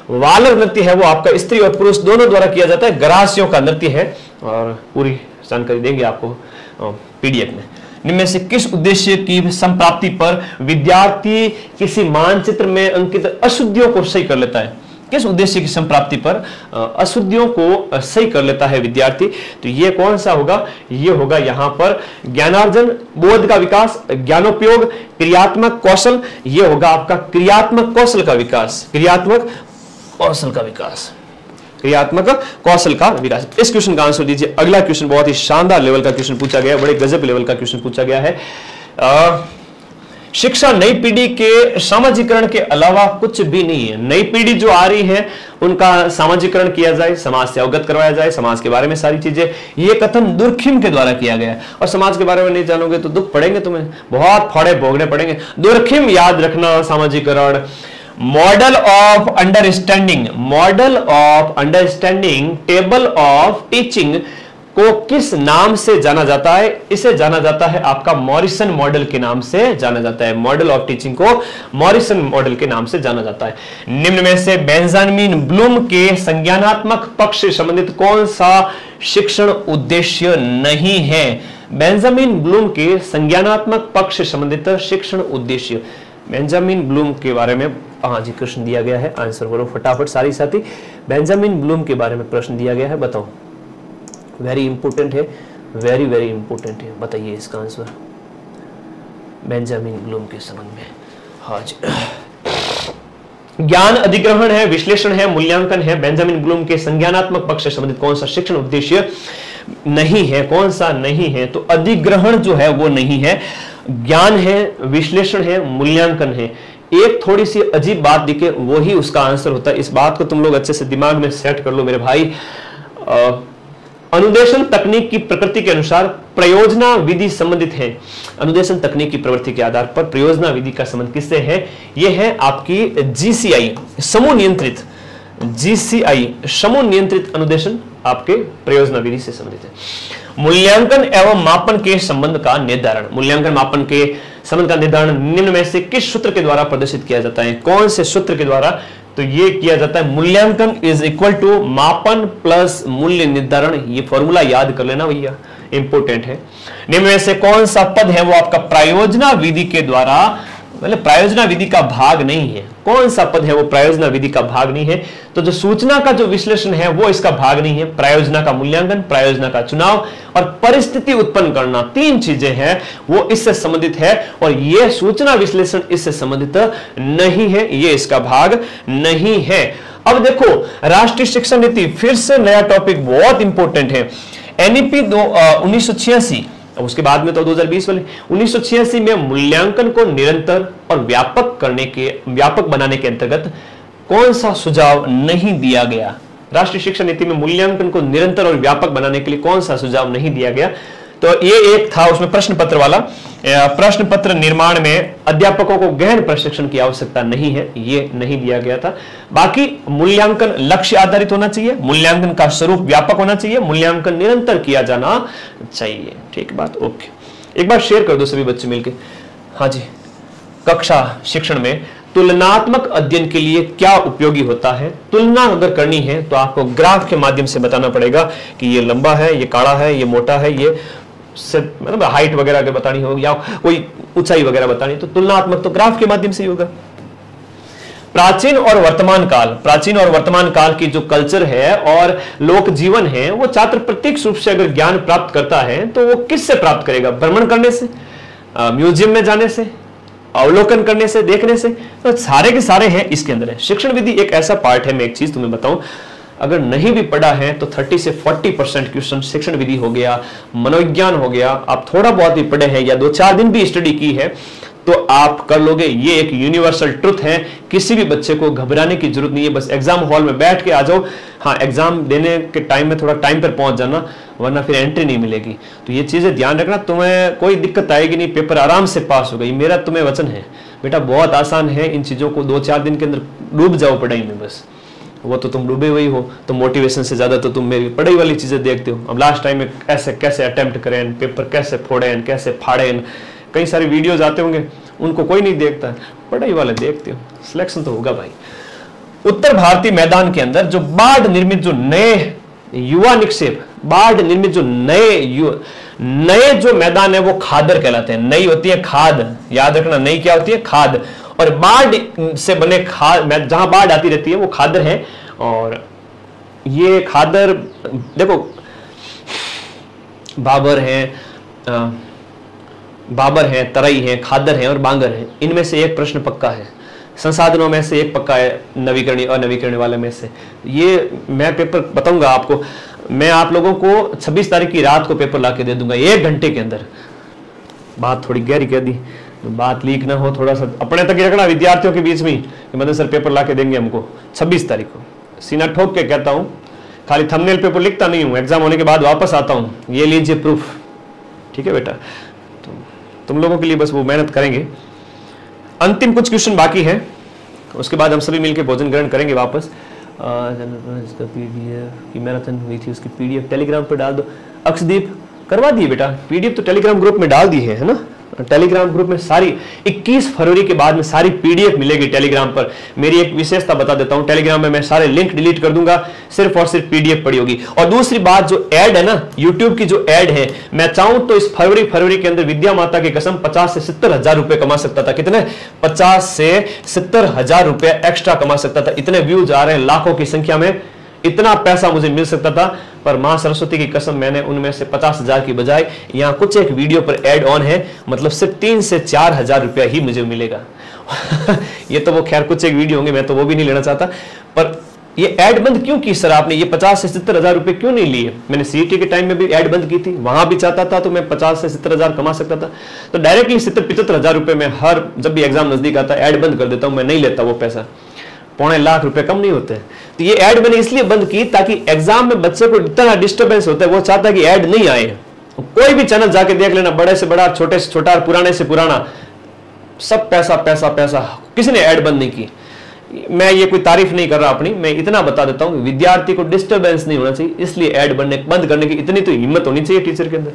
वालर नृत्य है वो आपका स्त्री और पुरुष दोनों द्वारा किया जाता है, ग्रासियों का नृत्य है, और पूरी जानकारी देंगे आपको पीडीएफ में। निम्न में से किस उद्देश्य की संप्राप्ति पर विद्यार्थी किसी मानचित्र में अंकित अशुद्धियों को सही कर लेता है? किस उद्देश्य की संप्राप्ति पर अशुद्धियों को सही कर लेता है विद्यार्थी? तो ये कौन सा होगा? ये होगा यहां पर ज्ञानार्जन, बोध का विकास, ज्ञानोपयोग, क्रियात्मक कौशल। ये होगा आपका क्रियात्मक कौशल का विकास, क्रियात्मक कौशल का विकास, क्रियात्मक कौशल का विकास। इस क्वेश्चन का आंसर दीजिए। अगला क्वेश्चन बहुत ही शानदार लेवल का क्वेश्चन पूछा गया है, बड़े गजब लेवल का क्वेश्चन पूछा गया है। शिक्षा नई पीढ़ी के सामाजिकरण के अलावा कुछ भी नहीं है। नई पीढ़ी जो आ रही है उनका सामाजिकरण किया जाए, समाज से अवगत करवाया जाए, समाज के बारे में सारी चीजें, ये कथन दुर्खिम के द्वारा किया गया है। और समाज के बारे में नहीं जानोगे तो दुख पड़ेंगे, तुम्हें बहुत फाड़े भोगने पड़ेंगे। दुर्खिम याद रखना, सामाजिकरण। Model of understanding, model of understanding table of teaching को किस नाम से जाना जाता है? इसे जाना जाता है आपका मॉरिसन मॉडल के नाम से जाना जाता है। मॉडल ऑफ टीचिंग को मॉरिसन मॉडल के नाम से जाना जाता है। निम्न में से बेंजामिन ब्लूम के संज्ञानात्मक पक्ष से संबंधित कौन सा शिक्षण उद्देश्य नहीं है? बेंजामिन ब्लूम के संज्ञानात्मक पक्ष से संबंधित शिक्षण उद्देश्य, बेंजामिन ब्लूम के बारे में हाँ जी प्रश्न दिया गया है, आंसर करो फटाफट सारी साथी। बेंजामिन ब्लूम के बारे में प्रश्न दिया गया है, बताओ। वेरी इंपोर्टेंट है, वेरी वेरी इंपोर्टेंट है, बताइए इसका आंसर बेंजामिन ब्लूम के संबंध में। हाँ जी, ज्ञान अधिग्रहण है, विश्लेषण है, मूल्यांकन है। बेंजामिन ब्लूम के संज्ञानात्मक पक्ष से संबंधित कौन सा शिक्षण उद्देश्य नहीं है? कौन सा नहीं है? तो अधिग्रहण जो है वो नहीं है, ज्ञान है, विश्लेषण है, मूल्यांकन है। एक थोड़ी सी अजीब बात दिखे वो ही उसका आंसर होता है। इस बात को तुम लोग अच्छे से दिमाग में सेट कर लो मेरे भाई। अनुदेशन तकनीक की प्रकृति के अनुसार प्रयोजना विधि संबंधित है। अनुदेशन तकनीक की प्रवृत्ति के आधार पर प्रयोजना विधि का संबंध किससे है? यह है आपकी जीसीआई, समूह नियंत्रित, जीसीआई समूह नियंत्रित अनुदेशन आपके प्रयोजना विधि से संबंधित है। मूल्यांकन एवं मापन के संबंध का निर्धारण, मूल्यांकन मापन के संबंध का निर्धारण निम्न में से किस सूत्र के द्वारा प्रदर्शित किया जाता है? कौन से सूत्र के द्वारा? तो ये किया जाता है मूल्यांकन इज इक्वल टू मापन प्लस मूल्य निर्धारण। ये फॉर्मूला याद कर लेना भैया, इंपोर्टेंट है। निम्न में से कौन सा पद है वो आपका प्रायोजना विधि के द्वारा, मतलब प्रायोजना विधि का भाग नहीं है? कौन सा पद है वो प्रायोजना विधि का भाग नहीं है? तो जो सूचना का जो विश्लेषण है वो इसका भाग नहीं है। प्रायोजना का मूल्यांकन, प्रायोजना का चुनाव और परिस्थिति उत्पन्न करना, तीन चीजें हैं वो इससे संबंधित है, और ये सूचना विश्लेषण इससे संबंधित नहीं है, ये इसका भाग नहीं है। अब देखो राष्ट्रीय शिक्षा नीति, फिर से नया टॉपिक बहुत इंपॉर्टेंट है। एनईपी 1986, उसके बाद में तो 2020 वाले 1986 में मूल्यांकन को निरंतर और व्यापक बनाने के अंतर्गत कौन सा सुझाव नहीं दिया गया? राष्ट्रीय शिक्षा नीति में मूल्यांकन को निरंतर और व्यापक बनाने के लिए कौन सा सुझाव नहीं दिया गया? तो ये एक था उसमें प्रश्न पत्र वाला। प्रश्न पत्र निर्माण में अध्यापकों को गहन प्रशिक्षण की आवश्यकता नहीं है, ये नहीं दिया गया था। बाकी मूल्यांकन लक्ष्य आधारित होना चाहिए, मूल्यांकन का स्वरूप व्यापक होना चाहिए, मूल्यांकन निरंतर किया जाना चाहिए। ठीक बात, ओके। एक बार शेयर कर दो सभी बच्चे मिलके। हाँ जी, कक्षा शिक्षण में तुलनात्मक अध्ययन के लिए क्या उपयोगी होता है? तुलना अगर करनी है तो आपको ग्राफ के माध्यम से बताना पड़ेगा कि ये लंबा है, ये काड़ा है, ये मोटा है, ये मतलब हाइट वगैरह अगर बतानी हो या कोई ऊंचाई वगैरह बतानी, तो तुलनात्मक तो ग्राफ के माध्यम से ही होगा। प्राचीन और वर्तमान काल, प्राचीन और वर्तमान काल की जो कल्चर है और लोक जीवन है वो छात्र प्रत्यक्ष रूप से अगर ज्ञान प्राप्त करता है तो वो किससे प्राप्त करेगा? भ्रमण करने से, म्यूजियम में जाने से, अवलोकन करने से, देखने से, तो सारे के सारे हैं इसके अंदर है। शिक्षण विधि एक ऐसा पार्ट है, मैं एक चीज तुम्हें बताऊं, अगर नहीं भी पढ़ा है तो 30 से 40% क्वेश्चन शिक्षण विधि हो गया, मनोविज्ञान हो गया, आप थोड़ा बहुत भी पढ़े हैं या 2-4 दिन भी स्टडी की है तो आप कर लोगे। ये एक यूनिवर्सल ट्रुथ है, किसी भी बच्चे को घबराने की जरूरत नहीं है। बस एग्जाम हॉल में बैठ के आ जाओ, हाँ एग्जाम देने के टाइम में थोड़ा टाइम पर पहुंच जाना, वरना फिर एंट्री नहीं मिलेगी। तो ये चीजें ध्यान रखना, तुम्हें कोई दिक्कत आएगी नहीं, पेपर आराम से पास होगा। ये मेरा तुम्हें वचन है बेटा, बहुत आसान है। इन चीजों को 2-4 दिन के अंदर डूब जाओ पढ़ाई में, बस वो तो तुम डूबे हुए हो, तो मोटिवेशन से ज्यादा तो तुम मेरी पढ़ाई वाली चीजें देखते हो। अब लास्ट टाइम में कैसे अटेम्प्ट करें, पेपर कैसे फोड़ें, कैसे फाड़ें, कई सारे वीडियोज आते होंगे, उनको कोई नहीं देखता, पढ़ाई वाले देखते हो। सिलेक्शन तो होगा भाई। उत्तर भारतीय मैदान के अंदर जो बाढ़ निर्मित जो नए युवा निक्षेप, बाढ़ निर्मित जो नए जो मैदान है वो खादर कहलाते हैं। नई होती है खाद, याद रखना, नई क्या होती है? खाद। और बाढ़ से बने खाद, जहां बाढ़ आती रहती है वो खादर है। और ये खादर देखो, बाबर है, तरई है, खादर है और बांगर है। इनमें से एक प्रश्न पक्का है, संसाधनों में से एक पक्का है, नवीकरणीय और नवीकरणीय वाले में से। ये मैं पेपर बताऊंगा आपको, मैं आप लोगों को 26 तारीख की रात को पेपर ला के दे दूंगा 1 घंटे के अंदर। बात थोड़ी गहरी कह दी, बात लीक ना हो, थोड़ा सा अपने तक ही रखना विद्यार्थियों के बीच में कि मतलब सर पेपर ला के देंगे हमको 26 तारीख को। सीना ठोक के कहता हूं, खाली थंबनेल पेपर लिखता नहीं हूं, एग्जाम होने के बाद वापस आता हूं, ये लीजिए प्रूफ। ठीक है बेटा, तो तुम लोगों के लिए बस वो मेहनत करेंगे। अंतिम कुछ क्वेश्चन बाकी है, उसके बाद हम सभी मिलकर भोजन ग्रहण करेंगे वापस। इसका पीडीएफ की मैराथन हुई थी, उसकी पीडीएफ टेलीग्राम पर डाल दो। अक्षदीप करवा दिए बेटा, पीडीएफ तो टेलीग्राम ग्रुप में डाल दी है ना। टेलीग्राम ग्रुप में सारी 21 फरवरी के बाद में सारी पीडीएफ मिलेगी टेलीग्राम पर। मेरी एक विशेषता बता देता हूं, टेलीग्राम में मैं सारे लिंक डिलीट कर दूंगा, सिर्फ और सिर्फ पीडीएफ पड़ी होगी। और दूसरी बात, जो ऐड है ना, यूट्यूब की जो ऐड है, मैं चाहूं तो इस फरवरी के अंदर विद्या माता की कसम 50 से 70 हजार रुपए कमा सकता था। कितने? 50 से 70 हजार रुपए एक्स्ट्रा कमा सकता था। इतने व्यूज आ रहे हैं लाखों की संख्या में, इतना पैसा मुझे मिल सकता था। पर मां सरस्वती की कसम, मैंने उनमें से 50 हजार की बजाय यहाँ कुछ एक वीडियो पर ऐड ऑन है, मतलब सिर्फ 3 से 4 हजार रुपया ही मुझे मिलेगा। ये तो वो खैर कुछ एक वीडियो होंगे, मैं तो वो भी नहीं लेना चाहता। पर ये ऐड बंद क्यों की सर आपने? ये 50 से 70 हजार रुपए क्यों नहीं लिए? मैंने सीईटी के टाइम में भी ऐड बंद की थी, वहां भी चाहता था तो मैं 50 से 70 हजार कमा सकता था। तो डायरेक्टली 70-75 हजार रुपए में हर जब भी एग्जाम नजदीक आता है ऐड बंद कर देता हूं, मैं नहीं लेता वो पैसा। 1.25 लाख रुपए कम नहीं होते। तो ये ऐड मैंने इसलिए बंद की ताकि एग्जाम में बच्चे को इतना डिस्टर्बेंस होता है, वो चाहता है कि ऐड नहीं आए। कोई भी चैनल जाके देख लेना, बड़े से बड़ा, छोटे से छोटा, पुराने से पुराना, सब पैसा पैसा पैसा, किसी ने ऐड बंद नहीं की। मैं ये कोई तारीफ नहीं कर रहा अपनी, मैं इतना बता देता हूं, विद्यार्थी को डिस्टर्बेंस नहीं होना चाहिए, इसलिए ऐड बंद करने की इतनी तो हिम्मत होनी चाहिए टीचर के अंदर।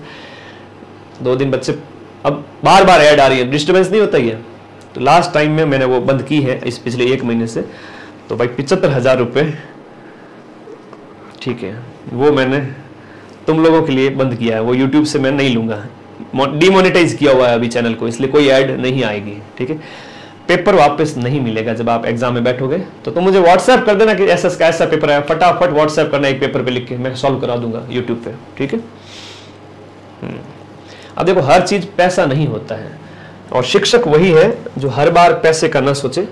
2 दिन बच्चे अब बार बार ऐड आ रही है, डिस्टर्बेंस नहीं होता ही है। तो लास्ट टाइम में मैंने वो बंद की है, इस पिछले 1 महीने से। तो भाई 75 हजार रुपये, ठीक है, वो मैंने तुम लोगों के लिए बंद किया है। वो यूट्यूब से मैं नहीं लूंगा, डिमोनेटाइज किया हुआ है अभी चैनल को, इसलिए कोई ऐड नहीं आएगी। ठीक है, पेपर वापस नहीं मिलेगा जब आप एग्जाम में बैठोगे। तो तुम मुझे व्हाट्सएप कर देना कि ऐसा कैसा पेपर आया, फटाफट व्हाट्सएप करना एक पेपर पे लिख के, मैं सॉल्व करा दूंगा यूट्यूब पे। ठीक है, अब देखो हर चीज पैसा नहीं होता है, और शिक्षक वही है जो हर बार पैसे का ना सोचे।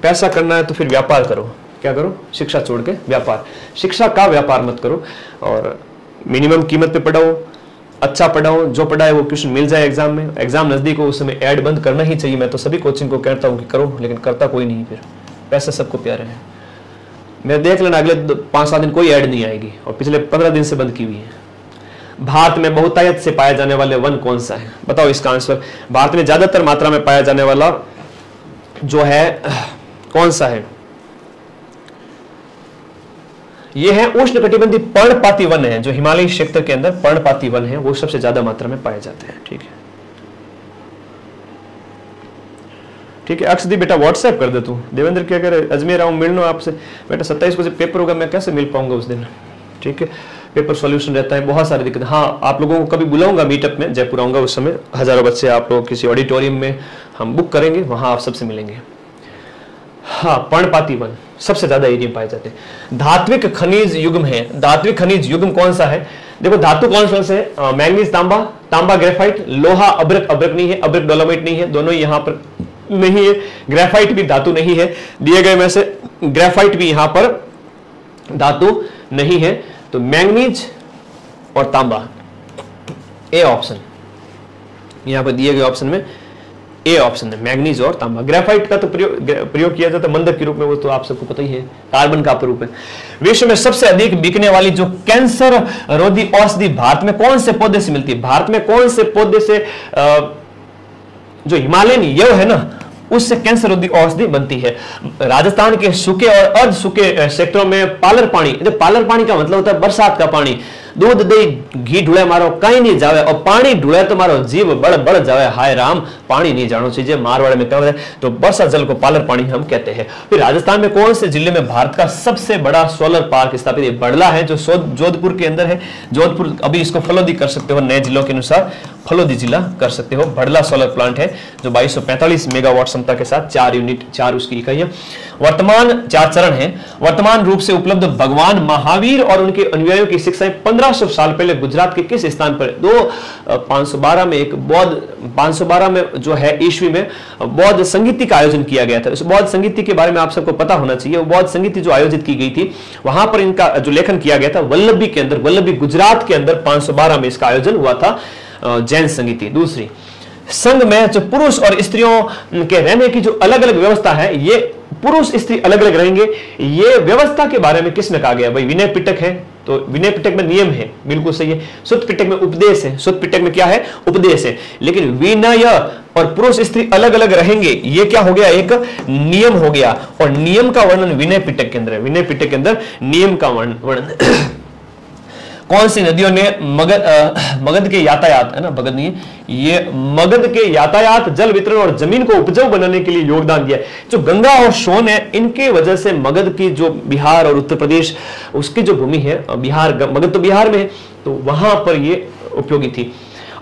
पैसा करना है तो फिर व्यापार करो। क्या करो? शिक्षा छोड़ के व्यापार। शिक्षा का व्यापार मत करो, और मिनिमम कीमत पे पढ़ाओ, अच्छा पढ़ाओ, जो पढ़ा है वो क्वेश्चन मिल जाए एग्जाम में। एग्जाम नजदीक हो उस समय ऐड बंद करना ही चाहिए। मैं तो सभी कोचिंग को कहता हूँ कि करो, लेकिन करता कोई नहीं। फिर पैसा सबको प्यारे है। मैं देख लेना अगले 5-7 दिन कोई ऐड नहीं आएगी, और पिछले 15 दिन से बंद की हुई है। भारत में बहुतायत से पाया जाने वाले वन कौन सा है? बताओ इसका आंसर। भारत में ज्यादातर मात्रा में पाया जाने वाला जो है कौन सा है? यह है उष्णकटिबंधीय पर्णपाती वन है, जो हिमालयी क्षेत्र के अंदर पर्णपाती वन है, वो सबसे ज्यादा मात्रा में पाए जाते हैं। ठीक है, ठीक है। अक्षदीप बेटा व्हाट्सएप कर दे तू। देवेंद्र क्या करे? अजमेर आऊं मिलना आपसे। बेटा 27 को जब पेपर होगा मैं कैसे मिल पाऊंगा उस दिन? ठीक है, पेपर सॉल्यूशन रहता है, बहुत सारी दिक्कत। हाँ, आप लोगों को कभी बुलाऊंगा मीटअप में, जयपुर आऊंगा उस समय, हजारों बच्चे आप लोग किसी ऑडिटोरियम में हम बुक करेंगे, वहां आप सबसे मिलेंगे। हाँ, पर्णपाती वन सबसे ज्यादा एरिया पाए जाते हैं। धात्विक खनिज युग्म है। धात्विक खनिज युग्म कौन सा है? देखो धातु कौन से है? मैंगनीज तांबा, तांबा ग्रेफाइट, लोहा अब्रक, अब्रक नहीं है, अब्रक डोलोमाइट नहीं है, दोनों यहाँ पर नहीं है। ग्रेफाइट भी धातु नहीं है, दिए गए में से ग्रेफाइट भी यहाँ पर धातु नहीं है। तो मैंगनीज और तांबा, ए ऑप्शन, यहां पर दिए गए ऑप्शन में ए ऑप्शन है, मैंगनीज और तांबा। ग्रेफाइट का तो प्रयोग किया जाता है मंदक के रूप में, वो तो आप सबको पता ही है, कार्बन का रूप है। विश्व में सबसे अधिक बिकने वाली जो कैंसर रोधी औषधि भारत में कौन से पौधे से मिलती है? भारत में कौन से पौधे से, जो हिमालयन यव है ना, उससे कैंसर रोधी औषधि बनती है। राजस्थान के सूखे और अर्ध सूखे क्षेत्रों में पालर पानी, पालर पानी का मतलब होता है बरसात का पानी, दूध दही घी ढूले मारो कहीं नहीं जावे और पानी ढूले तो मारो जीव बड़ बड़ जावे, हाय राम पानी नहीं जानो चाहिए। मारवाड़ में कहते हैं तो वर्षा जल को पालर पानी हम कहते हैं। फिर राजस्थान में कौन से जिले में भारत का सबसे बड़ा सोलर पार्क स्थापित है? बड़ला है जो जोधपुर के अंदर है। जोधपुर अभी इसको फलोदी कर सकते हो, नए जिलों के अनुसार फलोदी जिला कर सकते हो। बड़ला सोलर प्लांट है जो 2245 मेगावाट क्षमता के साथ 4 यूनिट 4 उसकी इकाइयां। वर्तमान 4 चरण है। वर्तमान रूप से उपलब्ध भगवान महावीर और उनके अनुयायियों की शिक्षाएं 1500 साल पहले गुजरात के किस स्थान पर? 512 में एक बौद्ध 512 में जो है ईस्वी में बौद्ध संगीति का आयोजन किया गया था। इस बौद्ध संगीति के बारे में आप सबको पता होना चाहिए। वो बौद्ध संगीति जो आयोजित की गई थी वहां पर इनका जो लेखन किया गया था वल्लभी के अंदर, वल्लभी गुजरात के अंदर 512 में इसका आयोजन हुआ था जैन संगीति। दूसरी, संघ में जो पुरुष और स्त्रियों के रहने की जो अलग अलग व्यवस्था है, ये पुरुष स्त्री अलग अलग रहेंगे, ये व्यवस्था के बारे में किसमें कहा गया? भाई विनय पिटक है तो विनय पिटक में नियम है, बिल्कुल सही है। सुत्त पिटक में उपदेश है, सुत्त पिटक में क्या है? उपदेश है। लेकिन विनय और पुरुष स्त्री अलग अलग रहेंगे, ये क्या हो गया? एक नियम हो गया। और नियम का वर्णन विनय पिटक के अंदर है। विनय पिटक के अंदर नियम का वर्णन कौन सी नदियों ने मगध के यातायात है ना, मगध नहीं, ये मगध के यातायात, जल वितरण और जमीन को उपजाऊ बनाने के लिए योगदान दिया? जो गंगा और सोन है, इनके वजह से मगध की जो बिहार और उत्तर प्रदेश उसकी जो भूमि है, बिहार मगध तो बिहार में है, तो वहां पर ये उपयोगी थी।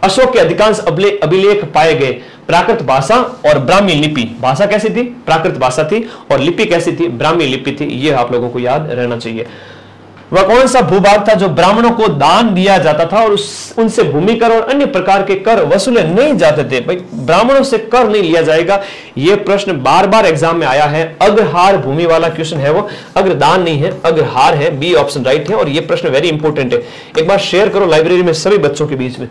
अशोक के अधिकांश अभिलेख पाए गए प्राकृत भाषा और ब्राह्मी लिपि। भाषा कैसी थी? प्राकृत भाषा थी। और लिपि कैसी थी? ब्राह्मी लिपि थी। ये आप लोगों को याद रहना चाहिए। वह कौन सा भूभाग था जो ब्राह्मणों को दान दिया जाता था और उनसे भूमि कर और अन्य प्रकार के कर वसूले नहीं जाते थे? भाई ब्राह्मणों से कर नहीं लिया जाएगा, यह प्रश्न बार बार एग्जाम में आया है। अग्रहार भूमि वाला क्वेश्चन है वो, अग्रदान नहीं है, अग्रहार है। बी ऑप्शन राइट है। और यह प्रश्न वेरी इंपॉर्टेंट है, एक बार शेयर करो लाइब्रेरी में सभी बच्चों के बीच में।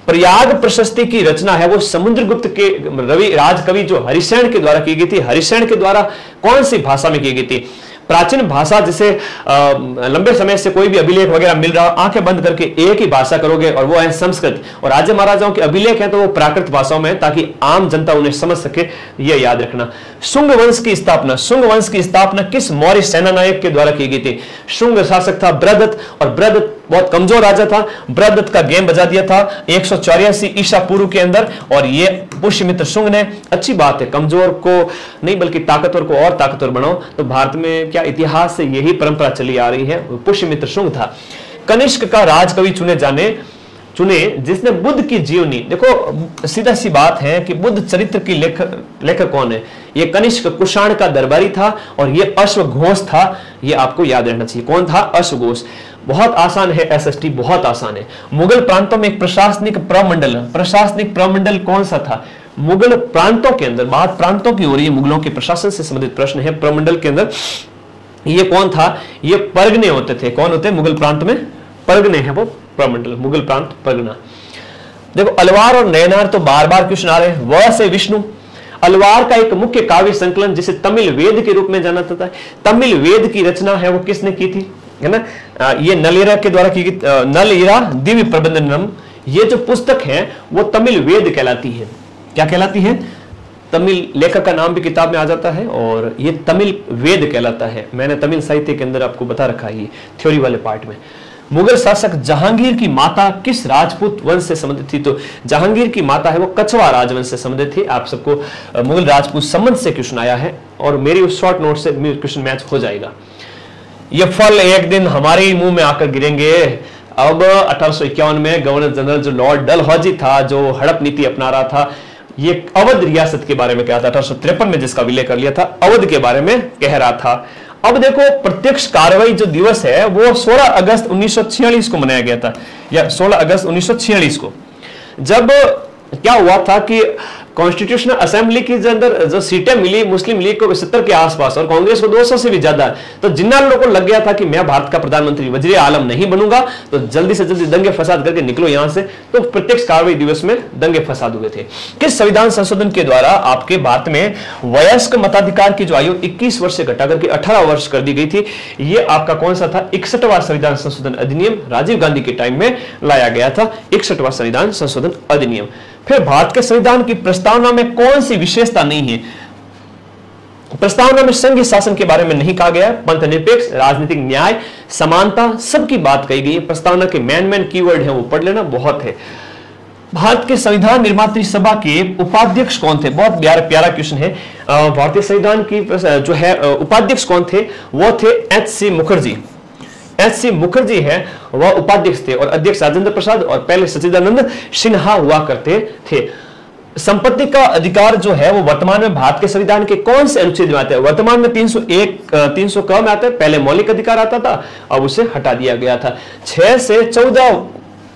प्रयाग प्रशस्ति की रचना है वो समुद्रगुप्त के रवि राजकवि जो हरिसेन के द्वारा की गई थी। हरिसेन के द्वारा कौन सी भाषा में की गई थी? प्राचीन भाषा, जिसे लंबे समय से कोई भी अभिलेख वगैरह मिल रहा, आंखें बंद करके एक ही भाषा करोगे और वो है संस्कृत। और राजा महाराजाओं के अभिलेख हैं तो वो प्राकृत भाषाओं में, ताकि आम जनता उन्हें समझ सके, ये याद रखना। शुंग वंश की स्थापना, शुंग वंश की स्थापना किस मौर्य सेना नायक के द्वारा की गई थी? शुंग शासक था बृहदत्त, और बृहदत्त बहुत कमजोर राजा था। बृहदत्त का गेम बजा दिया था 184 ईसा पूर्व के अंदर, और ये पुष्यमित्र शुंग ने, अच्छी बात है, कमजोर को नहीं बल्कि ताकतवर को और ताकतवर बनाओ। तो भारत में क्या इतिहास से यही परंपरा चली आ रही है। पुष्यमित्र शुंग था। कनिष्क का राजकवि चुने जिसने बुद्ध की जीवनी, देखो सीधा सी बात है कि बुद्ध चरित्र की लेखक कौन है? ये कनिष्क कुषाण का दरबारी था और ये अश्वघोष था। ये आपको याद रहना चाहिए। कौन था? अश्वघोष। बहुत आसान है, एसएसटी बहुत आसान है। मुगल प्रांतों में एक प्रशासनिक प्रमंडल कौन सा था? मुगल प्रांतों के अंदर, बात प्रांतों की हो रही है, मुगलों के प्रशासन से संबंधित प्रश्न है। प्रमंडल के अंदर ये कौन था? ये परगने होते थे। कौन होते? मुगल प्रांत में परगने हैं वो प्रमंडल, मुगल प्रांत परगना। देखो अलवार और नयनार तो बार बार क्वेश्चन आ रहे हैं। वह से विष्णु, अलवार का एक मुख्य काव्य संकलन जिसे तमिल वेद के रूप में जाना जाता है। तमिल वेद की रचना है वो किसने की थी? है ना, ये नल के द्वारा की गई। नल दिव्य प्रबंधनम, ये जो पुस्तक है वो तमिल वेद कहलाती है। क्या कहलाती है? तमिल लेखक का नाम भी किताब में आ जाता है और ये तमिल वेद कहलाता है। मैंने तमिल साहित्य के अंदर आपको बता रखा है ये थ्योरी वाले पार्ट में। मुगल शासक जहांगीर की माता किस राजपूत वंश से संबंधित थी? तो जहांगीर की माता है वो कछवा राजवंश से संबंधित थी। आप सबको मुगल राजपूत संबंध से क्वेश्चन आया है और मेरी उस शॉर्ट नोट से क्वेश्चन मैच हो जाएगा। ये फल एक दिन हमारे ही मुंह में आकर गिरेंगे। अब 1851 में गवर्नर जनरल जो लॉर्ड डलहौजी था, जो हड़प नीति अपना रहा था, ये अवध रियासत के बारे में कहा था। 1853 में जिसका विलय कर लिया था, अवध के बारे में कह रहा था। अब देखो प्रत्यक्ष कार्रवाई जो दिवस है वो 16 अगस्त 1946 को मनाया गया था, या 16 अगस्त 1946 को, जब क्या हुआ था कि कॉन्स्टिट्यूशनल असेंबली के अंदर जो सीटें मिली मुस्लिम लीग को 70 के आसपास और कांग्रेस को 200 से भी ज्यादा, तो जिन्ना लोगों को लग गया था कि मैं भारत का प्रधानमंत्री वजीर आलम नहीं बनूंगा, तो जल्दी से जल्दी दंगे फसाद करके निकलो यहां से। तो प्रत्यक्ष कार्रवाई दिवस में दंगे फसाद हुए थे। किस संविधान संशोधन के द्वारा आपके भारत में वयस्क मताधिकार की जो आयु 21 वर्ष से घटा करके 18 वर्ष कर दी गई थी? ये आपका कौन सा था? 61वां संविधान संशोधन अधिनियम राजीव गांधी के टाइम में लाया गया था। 61वां संविधान संशोधन अधिनियम। फिर भारत के संविधान की प्रस्तावना में कौन सी विशेषता नहीं है? प्रस्तावना में संघीय शासन के बारे में नहीं कहा गया है, पंथ निरपेक्ष, राजनीतिक न्याय, समानता, सबकी बात कही गई है। प्रस्तावना के मेन कीवर्ड है वो पढ़ लेना, बहुत है। भारत के संविधान निर्मात्री सभा के उपाध्यक्ष कौन थे? बहुत प्यारा क्वेश्चन है। भारतीय संविधान की जो है उपाध्यक्ष कौन थे? वो थे एच.सी. मुखर्जी। एच.सी. मुखर्जी है वह उपाध्यक्ष थे और अध्यक्ष राजेंद्र प्रसाद और पहले सच्चिदानंद सिन्हा हुआ करते थे। संपत्ति का अधिकार जो है वो वर्तमान में भारत के संविधान के कौन से अनुच्छेद में आता है? वर्तमान में 301 300 क में आता है। पहले मौलिक अधिकार आता था, अब उसे हटा दिया गया था। 6 से 14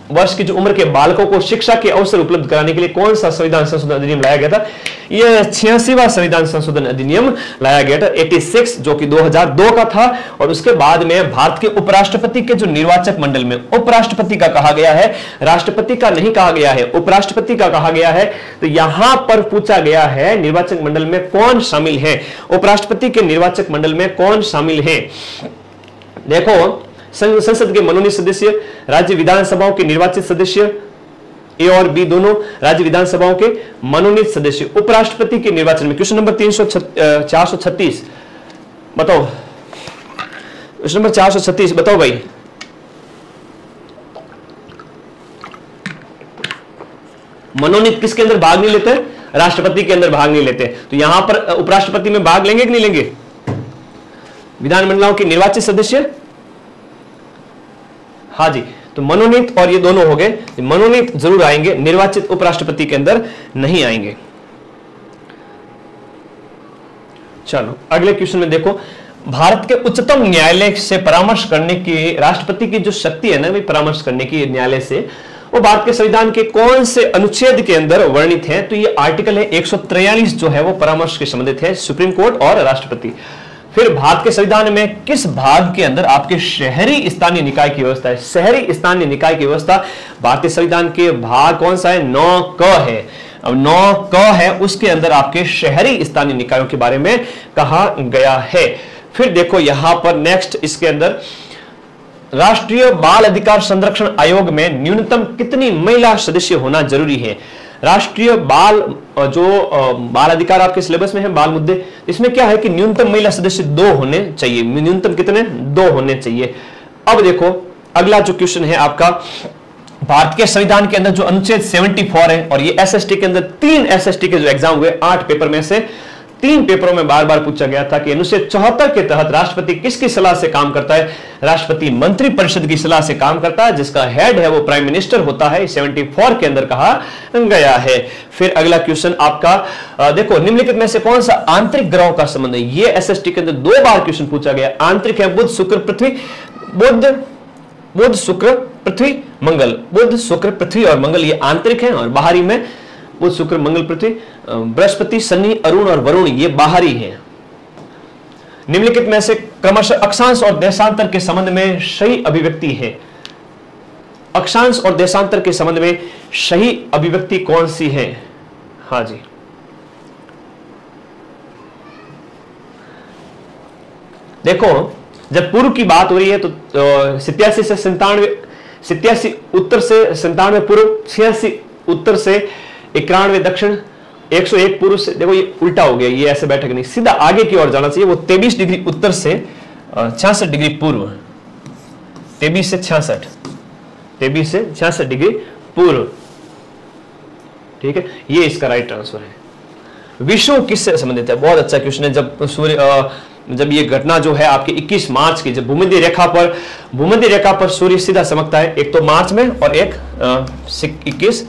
वर्ष की जो उम्र के बालकों को शिक्षा के अवसर उपलब्ध कराने के लिए कौन सा संविधान संशोधन अधिनियम लाया गया था? यह 86वां संविधान संशोधन अधिनियम लाया गया था, 86, जो कि 2002 का था। और उसके बाद में भारत के उपराष्ट्रपति के जो निर्वाचक मंडल में उपराष्ट्रपति का कहा गया है, राष्ट्रपति का नहीं कहा गया है, उपराष्ट्रपति का कहा गया है। तो यहां पर पूछा गया है निर्वाचक मंडल में कौन शामिल है, उपराष्ट्रपति के निर्वाचक मंडल में कौन शामिल है? देखो, संसद के मनोनीत सदस्य, राज्य विधानसभाओं के निर्वाचित सदस्य, ए और बी दोनों राज्य विधानसभाओं के मनोनीत सदस्य, उपराष्ट्रपति के निर्वाचन में। क्वेश्चन नंबर 436 बताओ, क्वेश्चन नंबर 436 बताओ भाई। मनोनीत किसके अंदर भाग नहीं लेते? राष्ट्रपति के अंदर भाग नहीं लेते। तो यहां पर उपराष्ट्रपति में भाग लेंगे कि नहीं लेंगे? विधानमंडलों के निर्वाचित सदस्य, हाँ जी, तो मनोनीत और ये दोनों हो गए। मनोनीत जरूर आएंगे, निर्वाचित उपराष्ट्रपति के अंदर नहीं आएंगे। चलो अगले क्वेश्चन में देखो, भारत के उच्चतम न्यायालय से परामर्श करने की राष्ट्रपति की जो शक्ति है ना, वही परामर्श करने की न्यायालय से, वो भारत के संविधान के कौन से अनुच्छेद के अंदर वर्णित है? तो ये आर्टिकल है 143 जो है वो परामर्श के संबंधित है, सुप्रीम कोर्ट और राष्ट्रपति। फिर भारत के संविधान में किस भाग के अंदर आपके शहरी स्थानीय निकाय की व्यवस्था है? शहरी स्थानीय निकाय की व्यवस्था भारतीय संविधान के भाग कौन सा है? 9 क है। अब 9 क है, उसके अंदर आपके शहरी स्थानीय निकायों के बारे में कहा गया है। फिर देखो यहां पर नेक्स्ट, इसके अंदर राष्ट्रीय बाल अधिकार संरक्षण आयोग में न्यूनतम कितनी महिला सदस्य होना जरूरी है? राष्ट्रीय बाल बाल अधिकार आपके सिलेबस में है, बाल मुद्दे, इसमें क्या है कि न्यूनतम महिला सदस्य 2 होने चाहिए। न्यूनतम कितने? 2 होने चाहिए। अब देखो अगला जो क्वेश्चन है आपका, भारत के संविधान के अंदर जो अनुच्छेद 74 है, और ये एसएसटी के अंदर 3 एसएसटी के जो एग्जाम हुए 8 पेपर में से 3 पेपरों में बार बार पूछा गया था कि अनुच्छेद 74 के तहत राष्ट्रपति किसकी सलाह से काम करता है? राष्ट्रपति मंत्री परिषद की सलाह से काम करता है, जिसका हेड है वो प्राइम मिनिस्टर होता है। 74 के अंदर कहा गया है। फिर अगला क्वेश्चन आपका देखो, निम्नलिखित में से कौन सा आंतरिक ग्रहों का संबंध है? ये एसएसटी के अंदर 2 बार क्वेश्चन पूछा गया। आंतरिक है बुध शुक्र पृथ्वी, बुध शुक्र पृथ्वी मंगल, बुध शुक्र पृथ्वी और मंगल ये आंतरिक है, और बाहरी में बुध शुक्र मंगल पृथ्वी, बृहस्पति शनि अरुण और वरुण ये बाहरी है। निम्नलिखित में से क्रमशः अक्षांश और देशांतर के संबंध में सही अभिव्यक्ति है? अक्षांश और देशांतर के संबंध में सही अभिव्यक्ति कौन सी है? हाँ जी, देखो जब पूर्व की बात हो रही है तो 87 से 97, 87 उत्तर से 97 पूर्व, 86 उत्तर से 91 दक्षिण, 101 पूर्व से, देखो ये उल्टा हो गया, ये ऐसे बैठक नहीं, सीधा आगे की ओर जाना चाहिए। वो 23 डिग्री उत्तर से 66 डिग्री पूर्व, 23 से 66, 23 से 66 डिग्री पूर्व, ठीक है, ये इसका राइट आंसर है। विषुव किससे संबंधित है? बहुत अच्छा क्वेश्चन है। जब ये घटना जो है आपके 21 मार्च की, जब भूमध्य रेखा पर सूर्य सीधा चमकता है, एक तो मार्च में और एक 21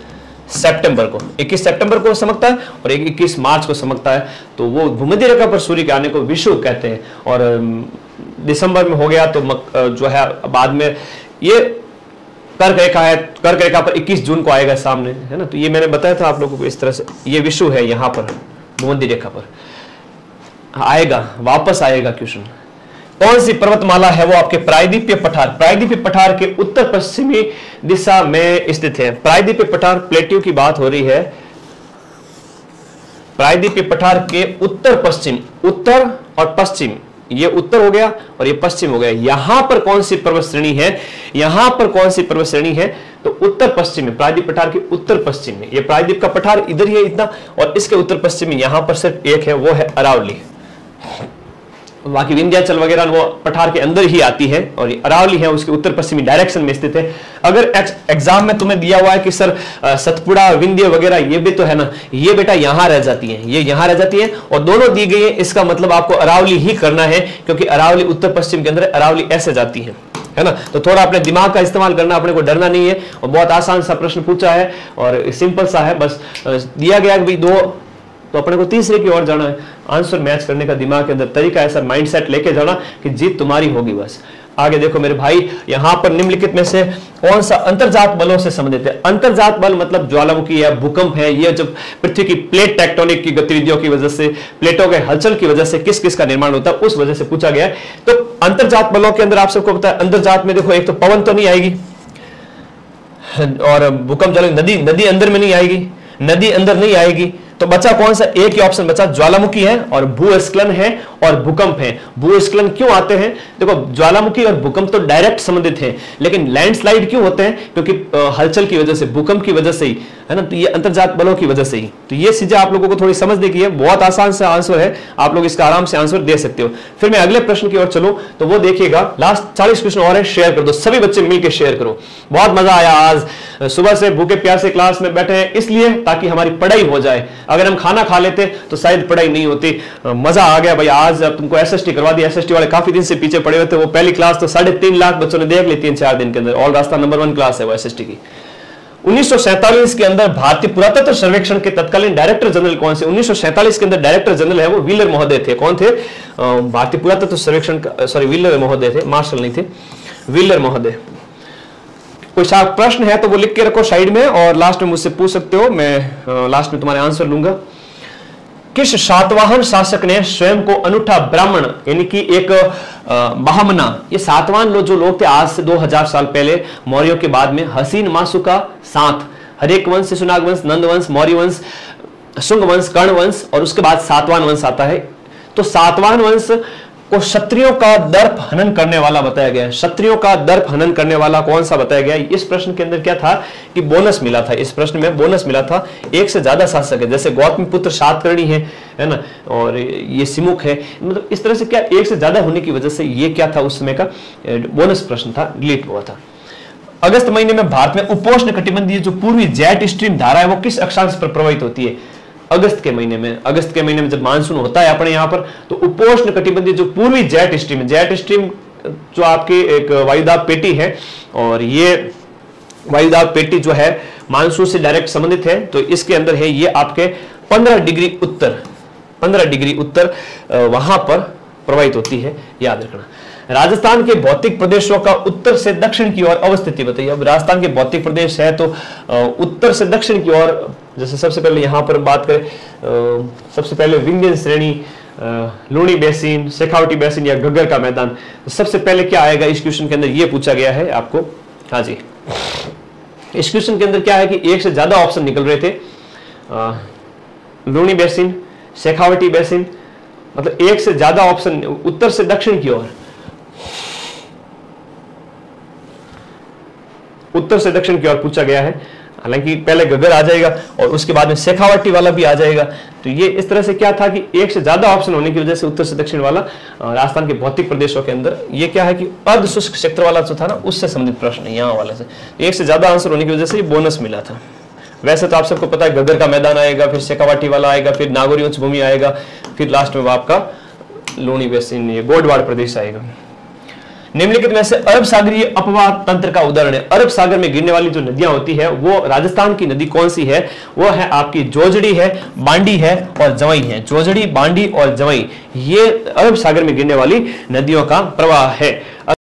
सितंबर को, 21 सितंबर को चमकता है और एक 21 मार्च को चमकता है, तो वो भूमध्य रेखा पर सूर्य के आने को विषुव कहते हैं। और दिसंबर में हो गया तो जो है बाद में ये कर्क रेखा है, कर्क रेखा पर 21 जून को आएगा सामने, है ना। तो ये मैंने बताया था आप लोगों को इस तरह से, ये विषुव है, यहाँ पर भूमध्य रेखा पर आएगा, वापस आएगा क्वेश्चन। कौन सी पर्वतमाला है वो आपके प्रायद्वीपीय पठार? प्रायद्वीपीय पठार के उत्तर पश्चिमी दिशा में स्थित है। प्रायद्वीपीय पठार प्लेट्यू की बात हो रही है। प्रायद्वीपीय पठार के उत्तर पश्चिम, उत्तर और पश्चिम, ये उत्तर हो गया और ये पश्चिम हो गया। यहां पर कौन सी पर्वत श्रेणी है? यहां पर कौन सी पर्वत श्रेणी है? तो उत्तर पश्चिम में, प्रायद्वीप पठार के उत्तर पश्चिम में। ये प्रायद्वीप का पठार इधर ही है इतना, और इसके उत्तर पश्चिम में यहां पर सिर्फ एक है, वो है अरावली। बाकी विंध्याचल वगैरह वो पठार के अंदर ही आती है, और अरावली है उसके उत्तर पश्चिमी डायरेक्शन में स्थित है। अगर एग्जाम में तुम्हें दिया हुआ है कि सर सतपुड़ा विंध्य वगैरह ये भी तो है ना, ये बेटा यहां रह जाती है, ये यहां रह जाती है और दोनों दी गई है, इसका मतलब आपको अरावली ही करना है, क्योंकि अरावली उत्तर पश्चिम के अंदर, अरावली ऐसे जाती है ना। तो थोड़ा अपने दिमाग का इस्तेमाल करना, अपने को डरना नहीं है, और बहुत आसान सा प्रश्न पूछा है और सिंपल सा है, बस दिया गया कि दो, तो अपने को तीसरे की ओर जाना है। आंसर मैच करने का दिमाग के अंदर तरीका ऐसा माइंडसेट लेके जाना कि जीत तुम्हारी होगी बस। आगे देखो मेरे भाई, यहां पर निम्नलिखित में से कौन सा अंतर्जात बलों से संबंधित है? अंतर्जात बल मतलब ज्वालामुखी है, भूकंप है, ये जब पृथ्वी की प्लेट टेक्टोनिक की गतिविधियों की वजह से, प्लेटों के हलचल की वजह से किस किस का निर्माण होता है, उस वजह से पूछा गया है। तो अंतर्जात बलों के अंदर आप सबको पता है, अंतर्जात में देखो एक तो पवन तो नहीं आएगी, और भूकंप जल, नदी अंदर में नहीं आएगी, नदी अंदर नहीं आएगी, तो बचा कौन सा? एक ही ऑप्शन बचा, ज्वालामुखी है और भूस्खलन है और भूकंप है। भूस्खलन क्यों आते हैं? देखो ज्वालामुखी और भूकंप तो डायरेक्ट संबंधित है, लेकिन लैंडस्लाइड क्यों होते हैं? क्योंकि हलचल की वजह से, भूकंप की वजह से ही, है ना। तो ये अंतर्जात बलों की वजह से ही। तो ये चीजें आप लोगों को थोड़ी समझने की है, बहुत आसान सा आंसर है, आप लोग इसका आराम से आंसर दे सकते हो। फिर मैं अगले प्रश्न की ओर चलूं तो वो देखिएगा, लास्ट 40 क्वेश्चन और है, शेयर कर दो, सभी बच्चे मिलकर शेयर करो। बहुत मजा आया आज, सुबह से भूखे प्यासे क्लास में बैठे हैं इसलिए ताकि हमारी पढ़ाई हो जाए। अगर हम खाना खा लेते तो शायद पढ़ाई नहीं होती। मजा आ गया भाई आज, अब तुमको एसएसटी करवा दी। एसएसटी वाले काफी दिन से पीछे पड़े हुए थे, वो पहली क्लास तो 3.5 लाख बच्चों ने देख ली 3-4 दिन के अंदर। ऑल रास्ता नंबर 1 क्लास है वो एसएसटी की। 1947 के अंदर भारतीय पुरातत्व सर्वेक्षण के तत्कालीन डायरेक्टर जनरल कौन से? 1947 के अंदर डायरेक्टर जनरल है वो व्हीलर महोदय थे। कौन थे? भारतीय पुरातत्व सर्वेक्षण, सॉरी व्हीलर महोदय थे, मार्शल नहीं थे, व्हीलर महोदय। कोई प्रश्न है तो वो लिख के रखो साइड में, और लास्ट में मुझसे पूछ सकते हो, मैं लास्ट में तुम्हारे आंसर लूंगा। किस सातवाहन शासक ने स्वयं को अनूठा ब्राह्मण यानी कि एक बहामना, ये सातवाहन लोग जो लोग थे आज से 2000 साल पहले, मौर्यों के बाद में, हसीन मासुका सात, हरेक वंश, शिशुनाग वंश, नंद वंश, मौर्य वंश, शुंग वंश, कर्ण वंश, और उसके बाद सातवाहन वंश आता है। तो सातवाहन वंश को क्षत्रियों का दर्प हनन करने वाला बताया गया है। क्षत्रियों का दर्प हनन करने वाला कौन सा बताया गया है? इस प्रश्न के अंदर क्या था कि बोनस मिला था, इस प्रश्न में बोनस मिला था। एक से ज्यादा शासक है, जैसे गौतमीपुत्र सातकर्णी है ना, और ये सिमुख है, मतलब इस तरह से क्या एक से ज्यादा होने की वजह से ये क्या था, उस समय का बोनस प्रश्न था, डिलीट हुआ था। अगस्त महीने में भारत में उपोष्ण कटिबंधीय जो पूर्वी जेट स्ट्रीम धारा है वो किस अक्षांश पर प्रवाहित होती है? अगस्त के महीने में जब मानसून होता है अपने यहाँ पर, तो उपोष्ण कटिबंधीय जो पूर्वी जेट स्ट्रीम जो आपकी एक वायुदाब पेटी है, और ये वायुदाब पेटी जो है मानसून से डायरेक्ट संबंधित है, तो इसके अंदर है ये आपके 15 डिग्री उत्तर वहां पर प्रवाहित होती है, याद रखना। राजस्थान के भौतिक प्रदेशों का उत्तर से दक्षिण की ओर अवस्थिति बताइए। अब राजस्थान के भौतिक प्रदेश है तो उत्तर से दक्षिण की ओर, जैसे सबसे पहले यहां पर बात करें, सबसे पहले विंध्यन श्रेणी, लूणी बेसिन, शेखावटी बेसिन या घग्गर का मैदान। तो सबसे पहले क्या आएगा इस क्वेश्चन के अंदर, ये पूछा गया है आपको। हाँ जी, इस क्वेश्चन के अंदर क्या है कि एक से ज्यादा ऑप्शन निकल रहे थे, लूणी बेसिन, शेखावटी बेसिन, मतलब एक से ज्यादा ऑप्शन उत्तर से दक्षिण की ओर, उत्तर से दक्षिण की ओर पूछा गया है। हालांकि पहले घग्गर आ जाएगा और उसके बाद में शेखावटी वाला भी आ जाएगा। तो ये इस तरह से क्या था कि एक से ज्यादा ऑप्शन होने की वजह से उत्तर से दक्षिण वाला राजस्थान के भौतिक प्रदेशों के अंदर, ये क्या है कि अर्ध शुष्क क्षेत्र वाला जो था ना, उससे संबंधित प्रश्न है यहाँ वाले से। एक से ज्यादा आंसर होने की वजह से ये बोनस मिला था। वैसे तो आप सबको पता है घग्गर का मैदान आएगा, फिर शेखावटी वाला आएगा, फिर नागौरी उच्च भूमि आएगा, फिर लास्ट में आपका लूणी बेसिन, ये गोडवाड़ प्रदेश आएगा। निम्नलिखित में से अरब सागरीय अपवाह तंत्र का उदाहरण है। अरब सागर में गिरने वाली जो नदियां होती है वो राजस्थान की नदी कौन सी है? वो है आपकी जोजड़ी है, बांडी है और जवाई है। जोजड़ी, बांडी और जवाई, ये अरब सागर में गिरने वाली नदियों का प्रवाह है।